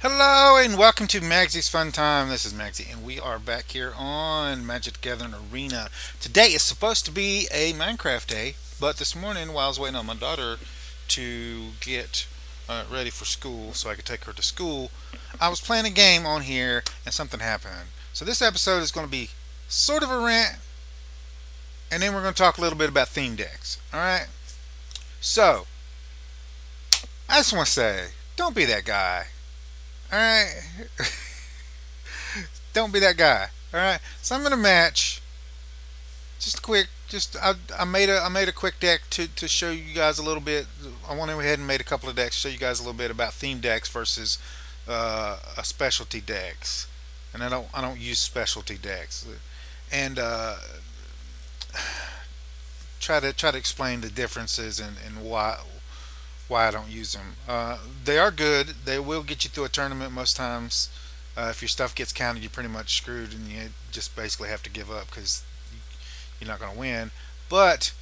Hello and welcome to Magzie's Fun Time. This is Magzie, and we are back here on Magic the Gathering Arena. Today is supposed to be a Minecraft day, but this morning, while I was waiting on my daughter to get ready for school so I could take her to school, I was playing a game on here and something happened. So this episode is going to be sort of a rant, and then we're going to talk a little bit about theme decks. All right. So I just want to say, don't be that guy. All right. Don't be that guy. All right. So I'm gonna match just quick. I made a quick deck to show you guys a little bit. I went ahead and made a couple of decks to show you guys a little bit about theme decks versus a specialty decks. And I don't use specialty decks. And try to explain the differences and why I don't use them. They are good. They will get you through a tournament most times. If your stuff gets counted, you're pretty much screwed, and you just basically have to give up because you're not going to win. But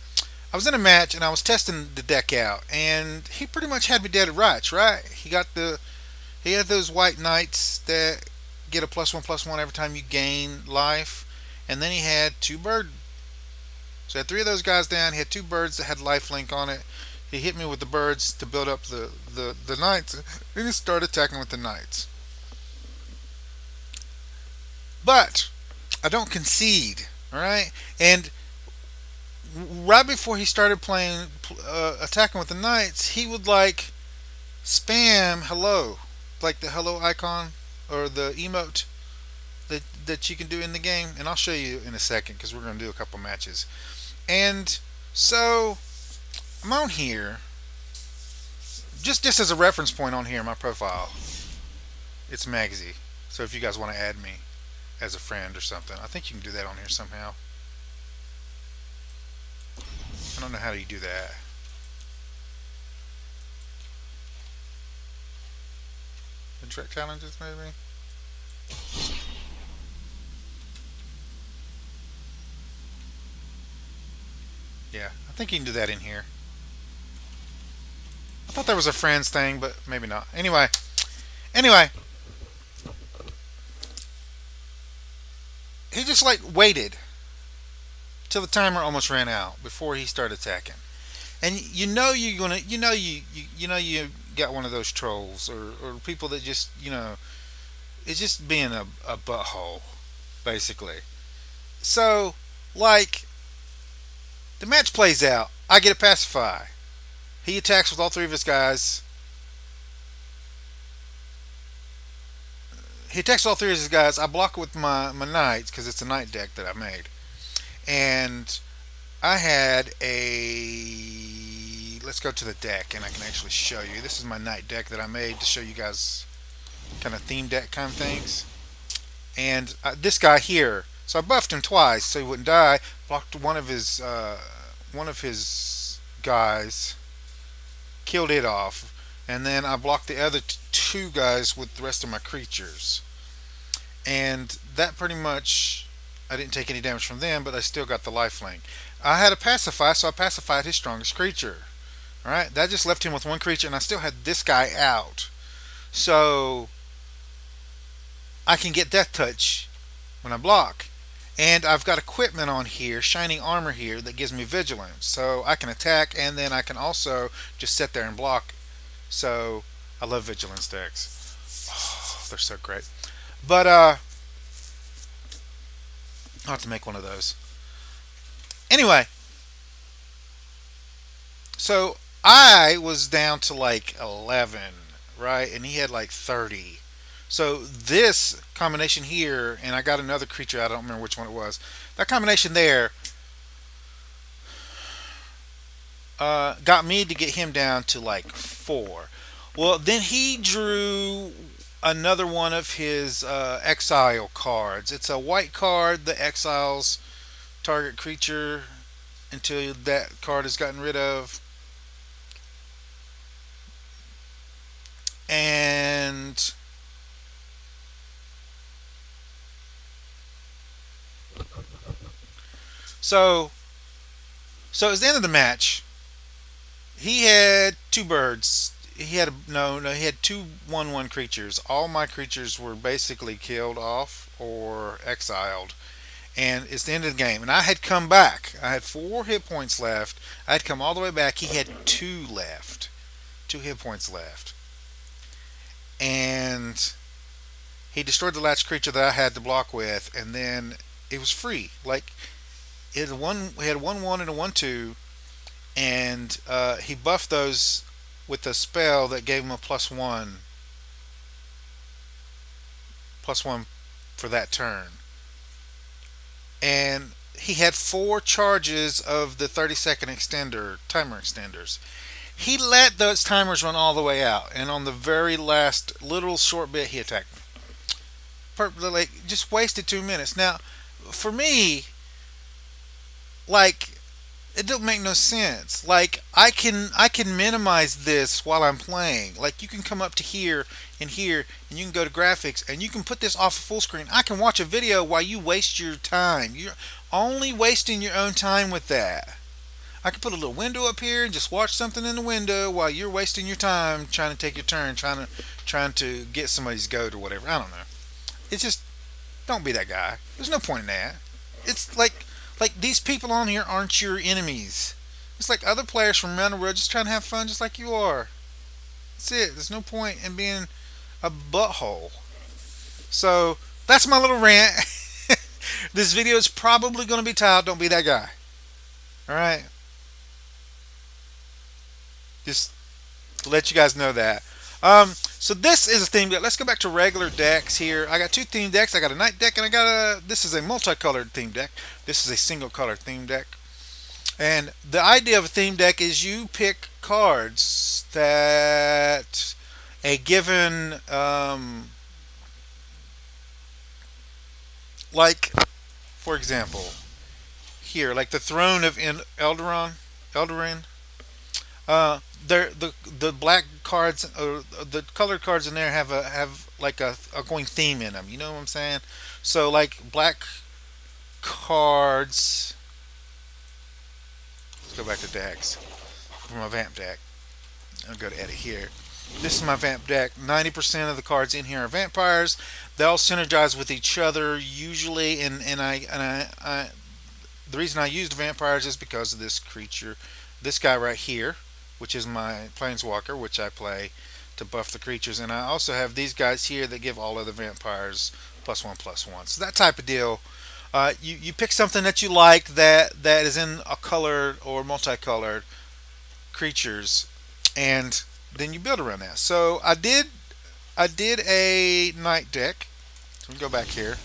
I was in a match and I was testing the deck out, and he pretty much had me dead to rights. Right? He had those white knights that get a +1/+1 every time you gain life, and then he had two bird. So I had three of those guys down. He had two birds that had lifelink on it. He hit me with the birds to build up the knights, and he started attacking with the knights. But I don't concede, all right? And right before he started playing, attacking with the knights, he would like spam hello, like the hello icon or the emote that you can do in the game. And I'll show you in a second because we're going to do a couple matches. And so I'm on here, just as a reference point on here, my profile, it's Magzie. So if you guys want to add me as a friend or something, I think you can do that on here somehow. I don't know how you do that. Interact challenges, maybe. Yeah, I think you can do that in here. I thought there was a friends thing, but maybe not. Anyway, he just like waited till the timer almost ran out before he started attacking. And you got one of those trolls or people that just it's just being a butthole, basically. So, like, the match plays out. I get a pacify. He attacks with all three of his guys. He attacks with all three of his guys. I block it with my knights because it's a knight deck that I made. And I had a. Let's go to the deck and I can actually show you. This is my knight deck that I made to show you guys kind of theme deck kind of things. And this guy here, so I buffed him twice so he wouldn't die. Blocked one of his guys, killed it off, and then I blocked the other two guys with the rest of my creatures. And that pretty much, I didn't take any damage from them, but I still got the lifelink. I had a pacify, so I pacified his strongest creature. All right, that just left him with one creature, and I still had this guy out. So I can get death touch when I block. And I've got equipment on here, shining armor here, that gives me vigilance. So I can attack and then I can also just sit there and block. So I love vigilance decks. Oh, they're so great. But I'll have to make one of those. Anyway, so I was down to like 11, right? And he had like 30. So this combination here, and I got another creature, I don't remember which one it was. That combination there got me to get him down to like 4. Well, then he drew another one of his exile cards. It's a white card that exiles target creature until that card is gotten rid of. And so, so it was the end of the match. He had two birds. he had no, he had two 1/1 creatures. All my creatures were basically killed off or exiled, and it's the end of the game. And I had come back. I had 4 hit points left. I had come all the way back. He had two left, 2 hit points left, and he destroyed the last creature that I had to block with, and then it was free. Like it had one, he had 1/1 and a 1/2, and he buffed those with a spell that gave him a +1 for that turn. And he had 4 charges of the 30-second extender timer extenders. He let those timers run all the way out, and on the very last little short bit, he attacked me. Like just wasted 2 minutes. Now, for me, like it don't make no sense. Like I can minimize this while I'm playing. Like you can come up to here, and you can go to graphics, and you can put this off of full screen. I can watch a video while you waste your time. You're only wasting your own time with that. I can put a little window up here and just watch something in the window while you're wasting your time trying to take your turn, trying to get somebody's goat or whatever. I don't know. It's just don't be that guy. There's no point in that. It's like these people on here aren't your enemies. It's like other players from around the world just trying to have fun just like you are. That's it. There's no point in being a butthole. So that's my little rant. This video is probably going to be titled "Don't Be That Guy." All right, just to let you guys know that. So this is a theme deck. Let's go back to regular decks here. I got two theme decks. I got a night deck and I got a. This is a multicolored theme deck. This is a single color theme deck. And the idea of a theme deck is you pick cards that a given, like for example, here, like the Throne of Eldarin. The black cards, the colored cards in there have like a going theme in them. You know what I'm saying? So like black cards. Let's go back to decks for my vamp deck. I'll go to edit here. This is my vamp deck. 90% of the cards in here are vampires. They all synergize with each other usually, and the reason I used vampires is because of this creature, this guy right here, which is my planeswalker, which I play to buff the creatures, and I also have these guys here that give all other vampires +1/+1. So that type of deal. You pick something that you like that is in a colored or multicolored creatures, and then you build around that. So I did a night deck. So we can go back here,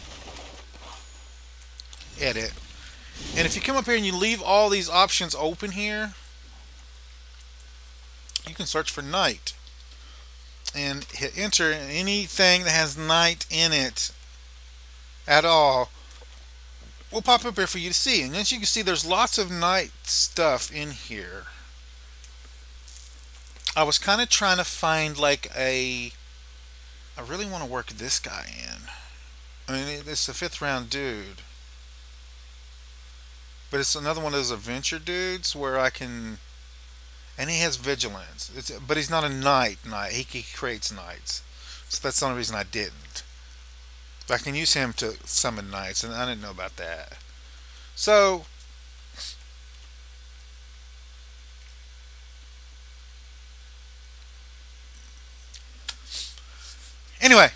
edit, and if you come up here and you leave all these options open here, you can search for night and hit enter. Anything that has night in it at all will pop up here for you to see. And as you can see, there's lots of night stuff in here. I was kind of trying to find like I really want to work this guy in. I mean, it's a fifth round dude, but it's another one of those adventure dudes where I can, and he has vigilance. But he's not a knight. He creates knights, so that's the only reason I didn't. But I can use him to summon knights, and I didn't know about that. So anyway,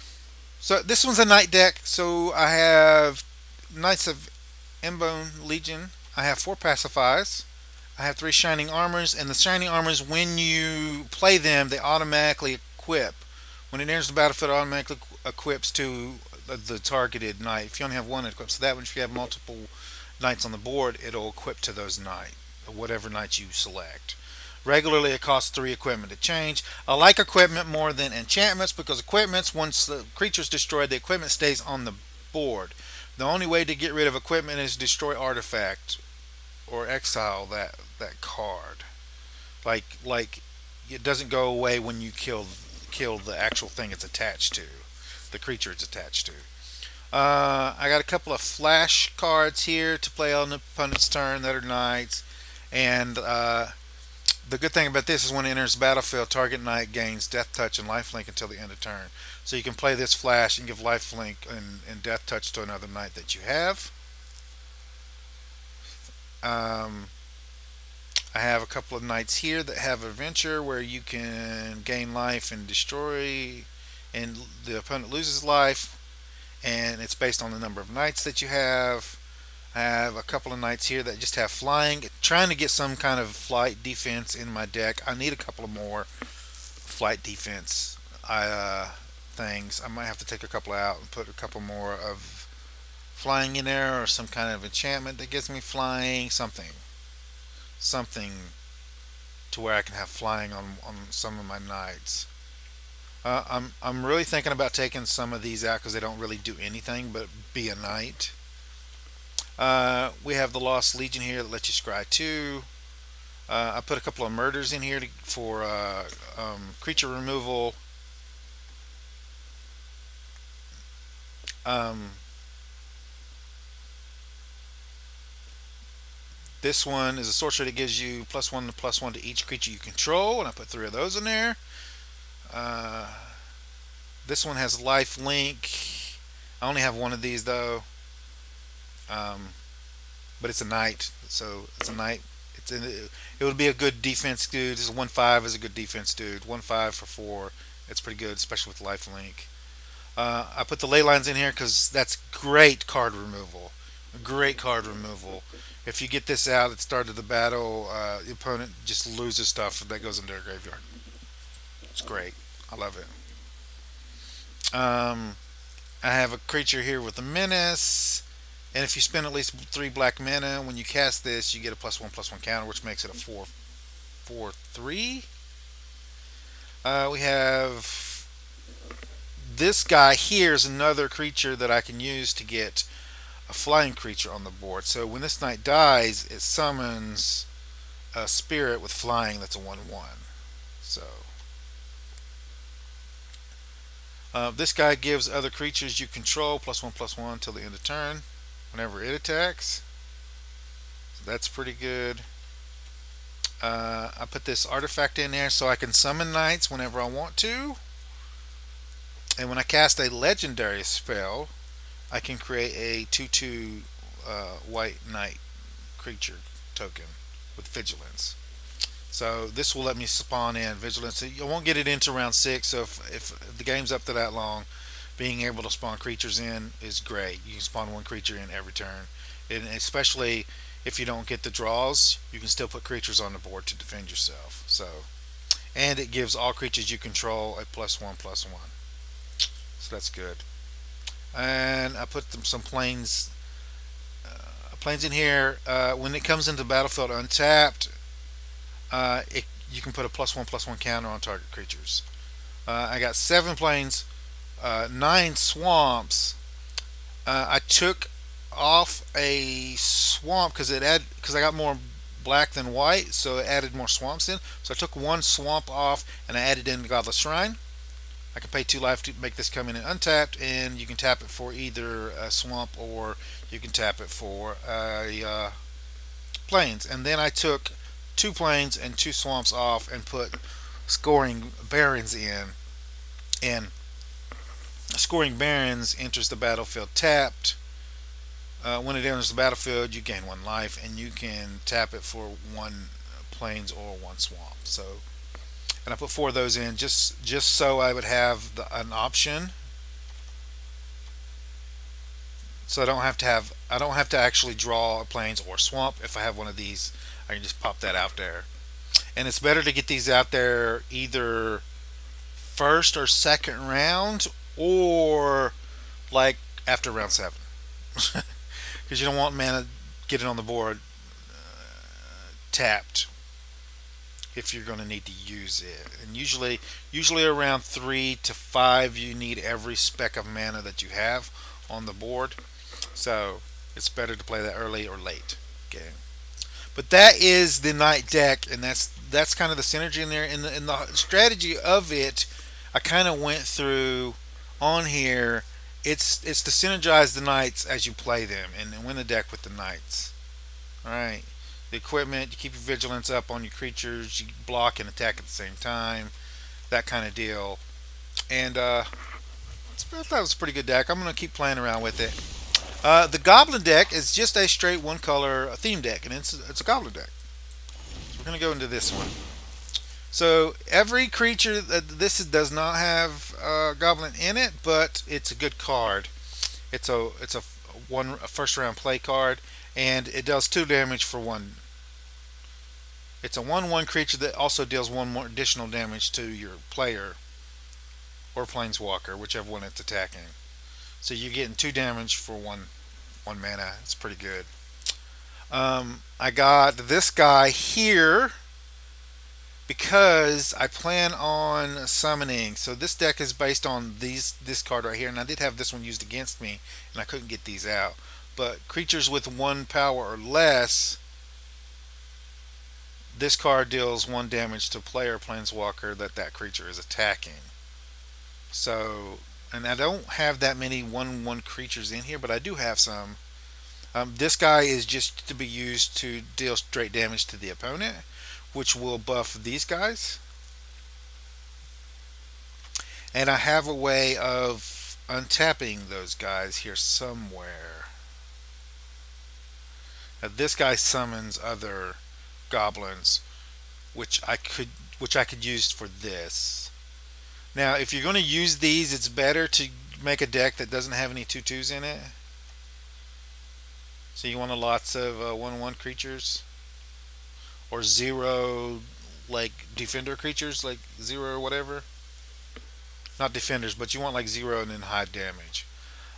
so this one's a knight deck. So I have Knights of Embone Legion. I have 4 pacifies. I have 3 shining armors, and the shining armors, when you play them, they automatically equip. When it enters the battlefield, it automatically equips to the targeted knight. If you only have one, it equips to that one. If you have multiple knights on the board, it'll equip to those knight, whatever knight you select. Regularly, it costs 3 equipment to change. I like equipment more than enchantments because equipments, once the creature's destroyed, the equipment stays on the board. The only way to get rid of equipment is destroy artifact or exile that card. Like it doesn't go away when you kill the actual thing it's attached to, the creature it's attached to. I got a couple of flash cards here to play on the opponent's turn that are knights, and The good thing about this is when it enters battlefield, target knight gains death touch and lifelink until the end of turn. So you can play this flash and give lifelink and death touch to another knight that you have. Um, I have a couple of knights here that have adventure where you can gain life and destroy, and the opponent loses life, and it's based on the number of knights that you have. I have a couple of knights here that just have flying, trying to get some kind of flight defense in my deck. I need a couple of more flight defense things. I might have to take a couple out and put a couple more of flying in there, or some kind of enchantment that gives me flying, something to where I can have flying on some of my knights. I'm really thinking about taking some of these out because they don't really do anything but be a knight. We have the Lost Legion here that lets you scry 2. I put a couple of murders in here for creature removal. Um, this one is a sorcery that gives you +1/+1 to each creature you control, and I put 3 of those in there. Uh, this one has life link. I only have one of these though, um, but it's a knight, so it's a knight. It would be a good defense dude. This is 1/5 is a good defense dude. 1/5 for 4. It's pretty good, especially with life link. I put the ley lines in here because that's great card removal. Great card removal. If you get this out at the start of the battle, the opponent just loses stuff that goes into their graveyard. It's great. I love it. I have a creature here with a menace. And if you spend at least 3 black mana, when you cast this, you get a +1/+1 counter, which makes it a 4/4/3. We have this guy here is another creature that I can use to get a flying creature on the board. So when this knight dies, it summons a spirit with flying that's a 1/1. So this guy gives other creatures you control +1/+1 till the end of turn whenever it attacks. So that's pretty good. I put this artifact in there so I can summon knights whenever I want to. And when I cast a legendary spell, I can create a 2/2 white knight creature token with vigilance. So this will let me spawn in vigilance. I won't get it into round 6. So if the game's up to that long, being able to spawn creatures in is great. You can spawn one creature in every turn, and especially if you don't get the draws, you can still put creatures on the board to defend yourself. So, and it gives all creatures you control a +1/+1. So that's good. And I put some planes in here. When it comes into the battlefield untapped, you can put a +1/+1 counter on target creatures. I got 7 planes, 9 swamps. I took off a swamp because I got more black than white, so it added more swamps in. So I took 1 swamp off and I added in Godless Shrine. I can pay 2 life to make this come in and untapped, and you can tap it for either a swamp or you can tap it for a plains. And then I took 2 plains and 2 swamps off and put scoring barons in. And scoring barons enters the battlefield tapped. When it enters the battlefield, you gain 1 life, and you can tap it for 1 plains or 1 swamp. So, and I put 4 of those in just so I would have an option. So I don't have to actually draw a plains or swamp. If I have one of these, I can just pop that out there. And it's better to get these out there either first or second round, or like after round 7, because you don't want mana getting on the board tapped if you're going to need to use it. And usually around 3 to 5, you need every speck of mana that you have on the board. So it's better to play that early or late. Okay. But that is the knight deck, and that's kind of the synergy in there. In the strategy of it, I kind of went through on here. It's to synergize the knights as you play them and win the deck with the knights. All right. the equipment. You keep your vigilance up on your creatures. You block and attack at the same time. That kind of deal. And I thought it was a pretty good deck. I'm going to keep playing around with it. The Goblin deck is just a straight one color theme deck, and it's a Goblin deck. So we're going to go into this one. So every creature does not have Goblin in it, but it's a good card. It's a first round play card, and it does 2 damage for one. It's a 1/1 creature that also deals one more additional damage to your player or planeswalker, whichever one it's attacking. So you're getting 2 damage for one mana. It's pretty good. I got this guy here because I plan on summoning. So this deck is based on this card right here, and I did have this one used against me, and I couldn't get these out. But creatures with 1 power or less, this card deals 1 damage to player planeswalker that creature is attacking. So, and I don't have that many 1/1 creatures in here, but I do have some. This guy is just to be used to deal straight damage to the opponent, which will buff these guys. And I have a way of untapping those guys here somewhere. This guy summons other goblins, which I could use for this. Now, if you're going to use these, it's better to make a deck that doesn't have any 2/2s in it. So you want lots of 1/1 creatures or zero, like defender creatures, like zero or whatever. Not defenders, but you want like zero and then high damage.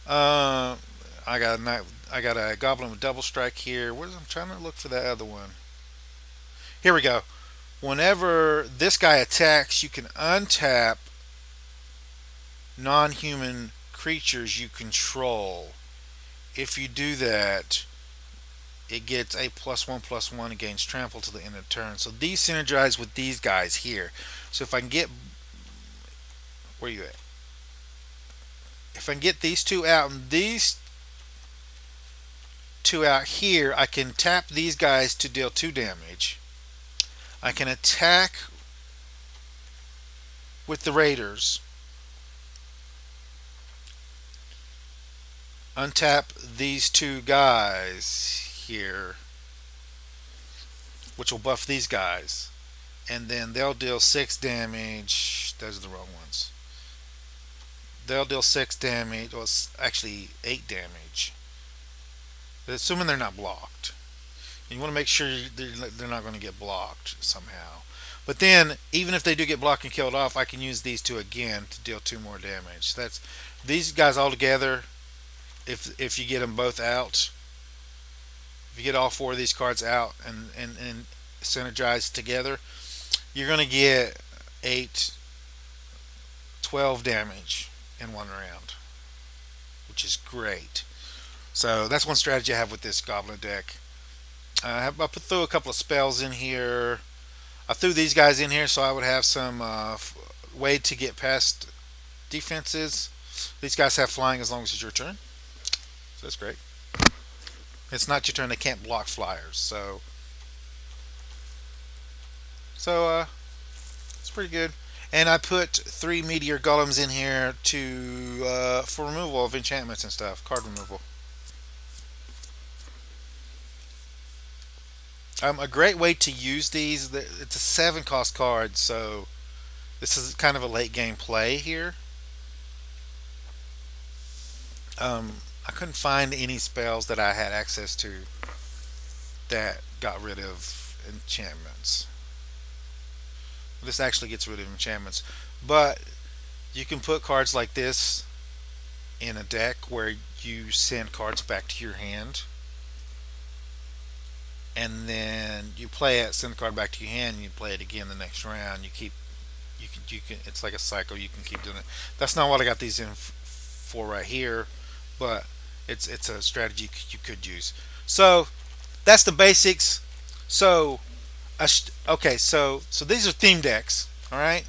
Uh, I got a goblin with double strike here. I'm trying to look for that other one. Here we go. Whenever this guy attacks, you can untap non-human creatures you control. If you do that, it gets a +1/+1 against trample to the end of the turn. So these synergize with these guys here. So if I can get, where you at? If I can get these two out and these two out here, I can tap these guys to deal 2 damage. I can attack with the raiders, untap these two guys here, which will buff these guys, and then they'll deal 6 damage. Those are the wrong ones. They'll deal 6 damage, well, it's actually 8 damage, assuming they're not blocked. You want to make sure they're not going to get blocked somehow. But then, even if they do get blocked and killed off, I can use these two again to deal 2 more damage. That's these guys all together. If you get them both out, if you get all 4 of these cards out and synergized together, you're going to get 8, 12 damage in one round, which is great. So that's one strategy I have with this goblin deck. I threw a couple of spells in here. I threw these guys in here so I would have some way to get past defenses. These guys have flying as long as it's your turn. So that's great. It's not your turn. They can't block flyers. So it's pretty good. And I put 3 meteor golems in here for removal of enchantments and stuff. Card removal. A great way to use these, it's a 7 cost card, so this is kind of a late game play here. I couldn't find any spells that I had access to that got rid of enchantments. This actually gets rid of enchantments, but you can put cards like this in a deck where you send cards back to your hand, and then you play it, send the card back to your hand, and you play it again the next round. You can. It's like a cycle. You can keep doing it. That's not what I got these in for right here, but it's a strategy you could use. So that's the basics. So okay, so these are theme decks. All right,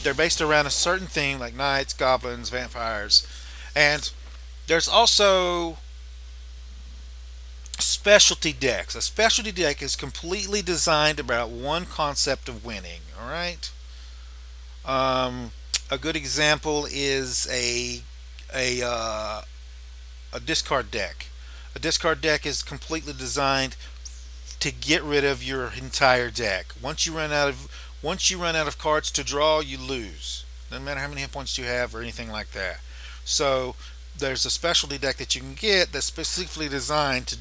they're based around a certain theme, like knights, goblins, vampires, and there's also specialty decks. A specialty deck is completely designed about one concept of winning. All right. Um, a good example is a a discard deck. A discard deck is completely designed to get rid of your entire deck. Once you run out of cards to draw, you lose. Doesn't matter how many hit points you have or anything like that. So there's a specialty deck that you can get that's specifically designed to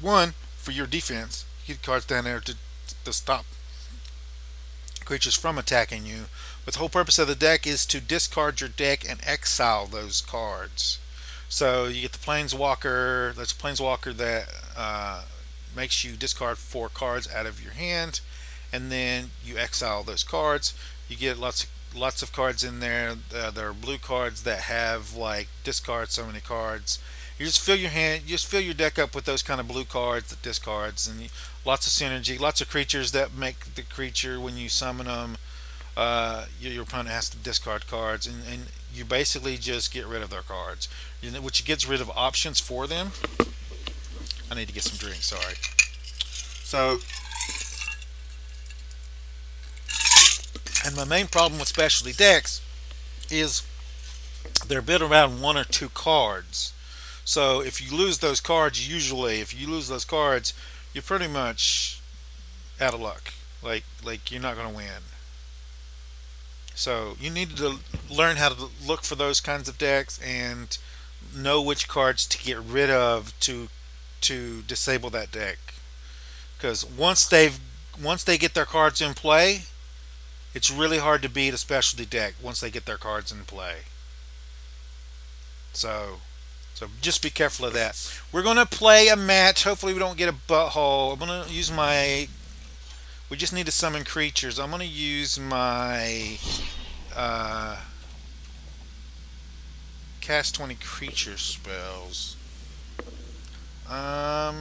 one for your defense. You get cards down there to stop creatures from attacking you. But the whole purpose of the deck is to discard your deck and exile those cards. So you get the Planeswalker. That's a Planeswalker that makes you discard 4 cards out of your hand, and then you exile those cards. You get lots of cards in there. There are blue cards that have like discard so many cards. You just fill your hand, you just fill your deck up with those kind of blue cards that discards, and lots of synergy, lots of creatures that make the creature when you summon them. Your opponent has to discard cards, and you basically just get rid of their cards, which gets rid of options for them. I need to get some drinks. Sorry. So, and my main problem with specialty decks is they're built around 1 or 2 cards. So if you lose those cards, usually if you lose those cards, you're pretty much out of luck. Like you're not going to win. So you need to learn how to look for those kinds of decks and know which cards to get rid of to disable that deck. Because once they get their cards in play, it's really hard to beat a specialty deck once they get their cards in play. So just be careful of that. We're gonna play a match. Hopefully we don't get a butthole. I'm gonna use my. We just need to summon creatures. I'm gonna use my cast 20 creature spells. Um.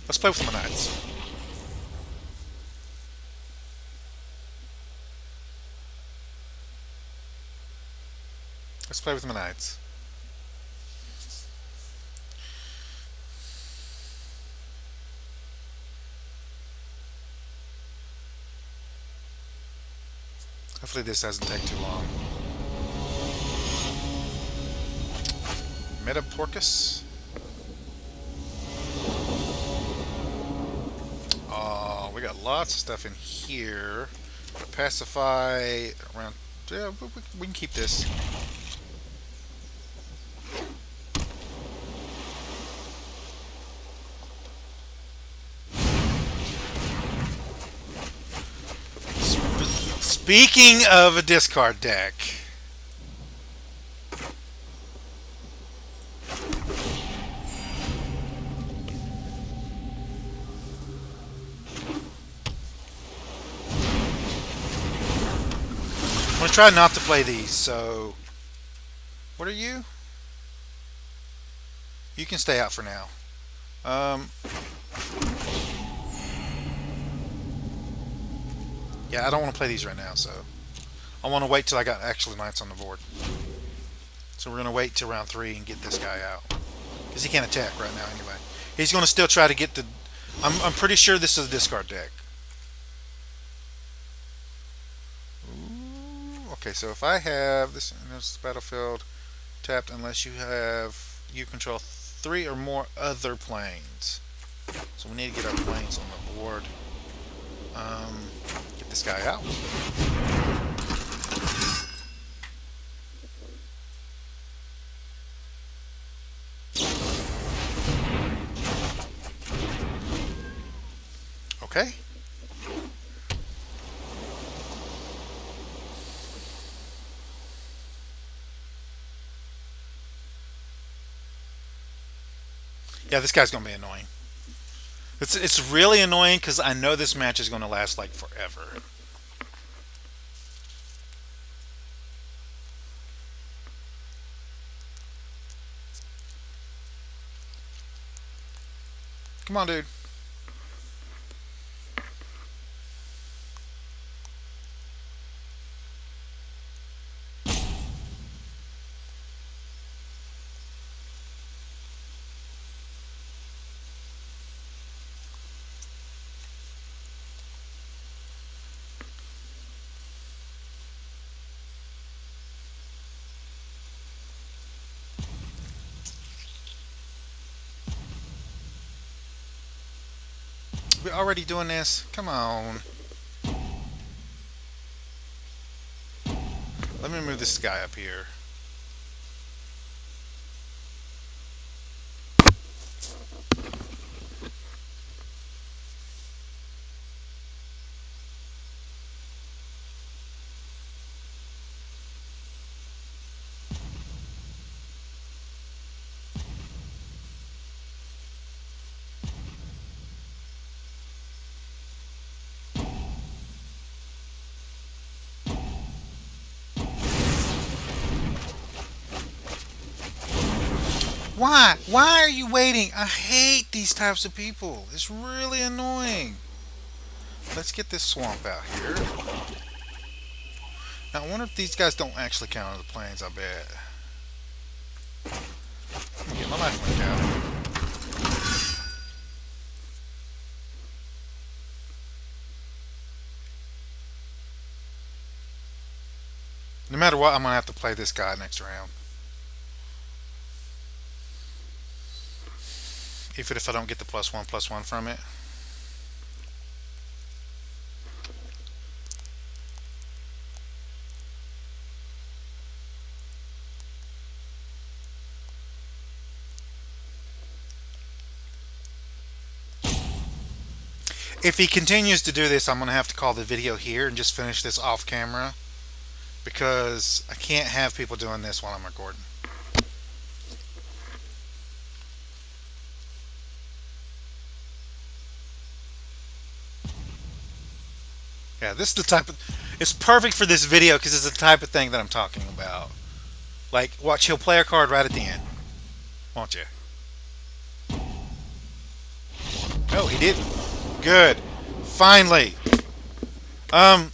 Let's play with my knights. Let's play with my knights. Hopefully this doesn't take too long. Metaporcus. Oh, we got lots of stuff in here. Pacify around. Yeah, we can keep this. Speaking of a discard deck, I'm going to try not to play these. So, what are you? You can stay out for now. Yeah, I don't want to play these right now, so I want to wait till I got actual knights on the board. So we're going to wait till round 3 and get this guy out. Because he can't attack right now anyway. He's going to still try to get the... I'm pretty sure this is a discard deck. Ooh, okay, so if I have this in this battlefield tapped unless you control 3 or more other planes. So we need to get our planes on the board. Get this guy out. Okay. Yeah, this guy's going to be annoying. It's really annoying because I know this match is going to last like forever. Come on, dude. We're already doing this? Come on. Let me move this guy up here. Why? Why are you waiting? I hate these types of people. It's really annoying. Let's get this swamp out here. Now, I wonder if these guys don't actually count on the planes, I bet. Let me get my life link out. No matter what, I'm going to have to play this guy next round. Even if I don't get the +1/+1 from it. If he continues to do this, I'm going to have to call the video here and just finish this off camera. Because I can't have people doing this while I'm recording. Yeah, this is the type of. It's perfect for this video because it's the type of thing that I'm talking about. Like, watch, he'll play a card right at the end. Won't you? No, he didn't. Good. Finally.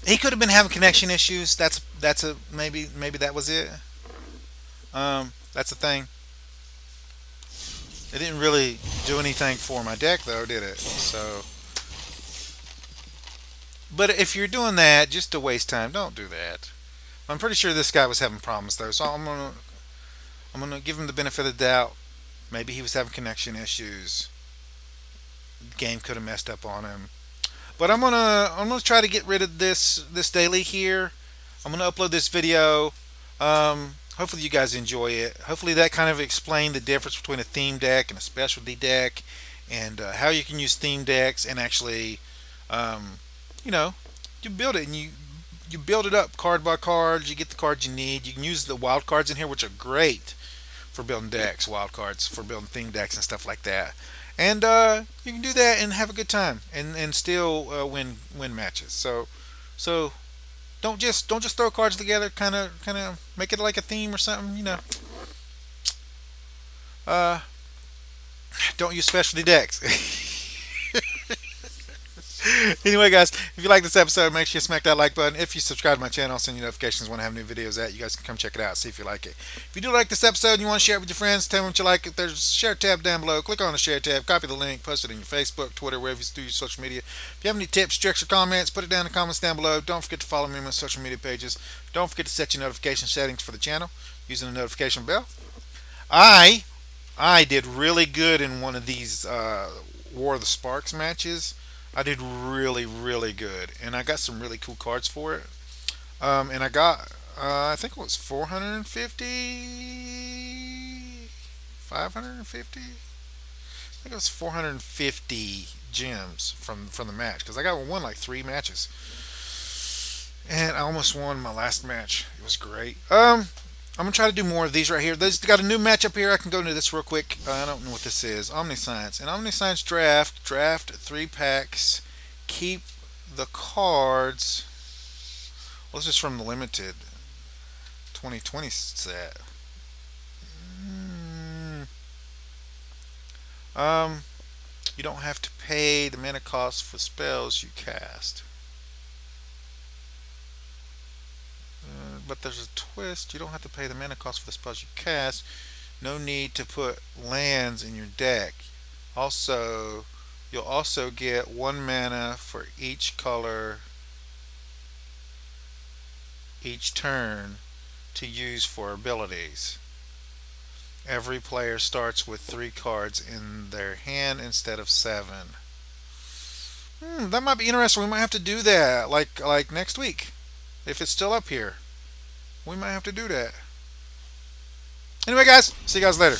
He could have been having connection issues. That's a maybe that was it. That's the thing. It didn't really do anything for my deck though, did it? So, but if you're doing that just to waste time, don't do that. I'm pretty sure this guy was having problems though, so I'm gonna give him the benefit of the doubt. Maybe he was having connection issues. The game could have messed up on him. But I'm gonna try to get rid of this daily here. I'm gonna upload this video. Hopefully you guys enjoy it. Hopefully that kind of explained the difference between a theme deck and a specialty deck, and how you can use theme decks and actually, um, you know, you build it and you build it up card by card. You get the cards you need. You can use the wild cards in here, which are great for building decks, wild cards for building theme decks and stuff like that. And you can do that and have a good time and still win matches. So don't just throw cards together. Kind of make it like a theme or something. Uh, don't use specialty decks. Anyway, guys, if you like this episode, make sure you smack that like button. If you subscribe to my channel, I'll send you notifications when I have new videos out. You guys can come check it out, see if you like it. If you do like this episode and you want to share it with your friends, tell them what you like. There's a share tab down below. Click on the share tab, copy the link, post it in your Facebook, Twitter, wherever you do your social media. If you have any tips, tricks, or comments, put it down in the comments down below. Don't forget to follow me on my social media pages. Don't forget to set your notification settings for the channel using the notification bell. I I did really good in one of these War of the Sparks matches. I did really, really good, and I got some really cool cards for it. And I got, I think it was 450, 550. I think it was 450 gems from the match because I got won like 3 matches, and I almost won my last match. It was great. I'm gonna try to do more of these right here. There's got a new match up here. I can go into this real quick. I don't know what this is. Omniscience. And Omniscience draft 3 packs. Keep the cards. Well, this is from the limited 2020 set. Mm, um, you don't have to pay the mana cost for spells you cast. But there's a twist. You don't have to pay the mana cost for the spells you cast. No need to put lands in your deck. Also, you'll also get 1 mana for each color each turn to use for abilities. Every player starts with 3 cards in their hand instead of 7. That might be interesting. We might have to do that like next week if it's still up here. We might have to do that. Anyway, guys, see you guys later.